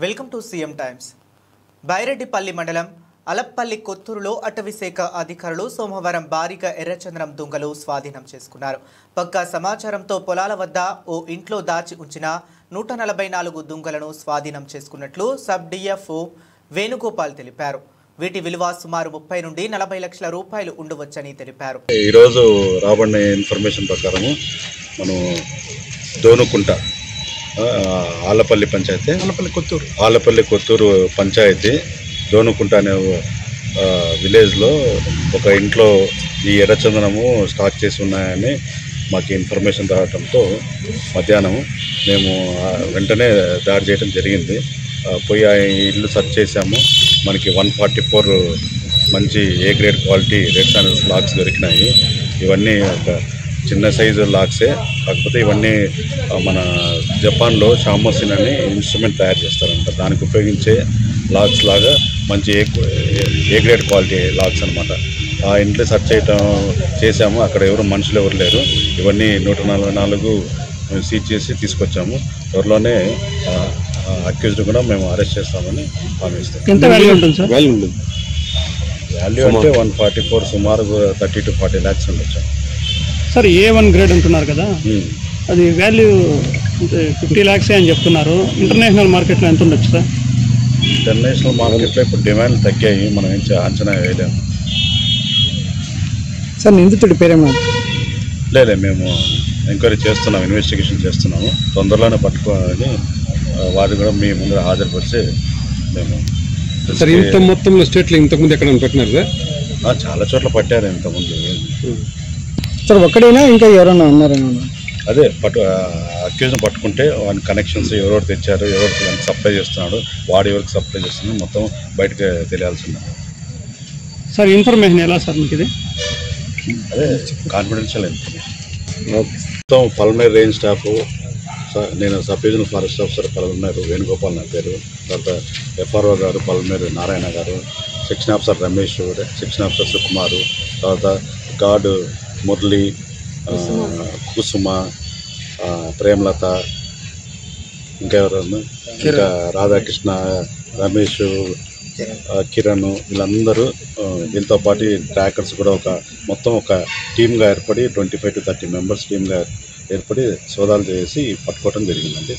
Welcome to CM times. Baireddipalli మండలం అలప్పల్లి కొత్తూరులో అటవీశాఖ అధికారులు సోమవారం భారీగా ఎర్రచందనం దుంగలు స్వాధీనం చేసుకున్నారు. పక్కా సమాచారంతో పొలాల వద్ద ఓ ఇంట్లో దాచి ఉంచిన 144 దుంగలను స్వాధీనం చేసుకున్నట్లు సబ్ డిఎఫ్ఓ వేణుగోపాల్ తెలిపారు. వీటి విలువ సుమారు 30 నుండి 40 లక్షల రూపాయలు ఉండవచ్చని తెలిపారు. ఈ రోజు రాబడిన ఇన్ఫర్మేషన్ ప్రకారము మనం దోనుకుంట ఆలపల్లి పంచాయతీ ఆలపల్లి కొత్తూరు పంచాయతీ దోనుకుంట అనే విలేజ్లో ఒక ఇంట్లో ఈ ఎర్రచందనము స్టాక్ చేసి ఉన్నాయని మాకు ఇన్ఫర్మేషన్ రావడంతో మధ్యాహ్నం మేము వెంటనే దాడి చేయడం జరిగింది. పోయి ఆ ఇల్లు సెర్చ్ చేసాము. మనకి 144 మంచి A grade quality red sandals lakhs దొరికినాయి. ఇవన్నీ ఒక చిన్న సైజు లాక్సే, కాకపోతే ఇవన్నీ మన జపాన్లో షామోసిన్ అని ఇన్స్ట్రుమెంట్ తయారు చేస్తారంట. దానికి ఉపయోగించే లాక్స్ లాగా మంచి ఏ గ్రేడ్ క్వాలిటీ లాక్స్ అనమాట. ఆ ఇంట్లో సెర్చ్ చేసాము. అక్కడ మనుషులు ఎవరు లేరు. ఇవన్నీ 144 సీజ్ చేసి తీసుకొచ్చాము. త్వరలోనే అక్యూజ్డ్ కూడా మేము అరెస్ట్ చేస్తామని హామీ ఇస్తాం. ఎంత వాల్యూ ఉంటుంది సార్? వాల్యూ అంటే 144 సుమారు 30 to 40 lakhs ఉండొచ్చు సార్. A1 గ్రేడ్ అంటున్నారు కదా, అది వాల్యూ 50 lakhs అని చెప్తున్నారు. ఇంటర్నేషనల్ మార్కెట్లో ఎంత ఉండొచ్చు సార్? ఇంటర్నేషనల్ మార్కెట్లో ఇప్పుడు డిమాండ్ తగ్గాయి, మనం ఏం అంచనా వేయలేము సార్. నిందితుడి పేరేమో లేదు, మేము ఎంక్వైరీ చేస్తున్నాము, ఇన్వెస్టిగేషన్ చేస్తున్నాము. తొందరలోనే పట్టుకోవాలని వారు కూడా మీ ముందు హాజరుపరిచి మేము సార్. ఇంత మొత్తంలో స్టేట్లో ఇంతకుముందు ఎక్కడ పెట్టినారు సార్? చాలా చోట్ల పట్టారు ఇంతకుముందు సార్. ఒక్కడైనా ఇంకా ఎవరైనా ఉన్నారేమో? అదే అక్యూజ్ని పట్టుకుంటే వాని కనెక్షన్స్ ఎవరెవరు తెచ్చారు, ఎవరికి సప్లై చేస్తున్నాడు, వాడు ఎవరికి సప్లై చేస్తున్నాడు మొత్తం బయటకు తెలియాల్సిందే సార్. ఇన్ఫర్మేషన్ ఎలా సార్ మీకు ఇది? అదే కాన్ఫిడెన్షియల్ ఇన్ఫర్మేషన్. మొత్తం పల్మేర్ రేంజ్ స్టాఫ్, నేను sub divisional forest officer Palamaner Venugopal నా పేరు, తర్వాత FRO గారు పల్మేరు నారాయణ గారు, section officer Ramesh, section officer Sukumar, తర్వాత గార్డు మురళి, కుసుమ, ప్రేమలత, ఇంకెవరన్నా ఇంకా రాధాకృష్ణ, రమేష్, కిరణ్, వీళ్ళందరూ దీంతో పాటు ట్రాకర్స్ కూడా మొత్తం ఒక టీమ్గా ఏర్పడి 25 to 30 మెంబర్స్ టీమ్గా ఏర్పడి సోదాలు చేసి పట్టుకోవడం జరిగిందండి.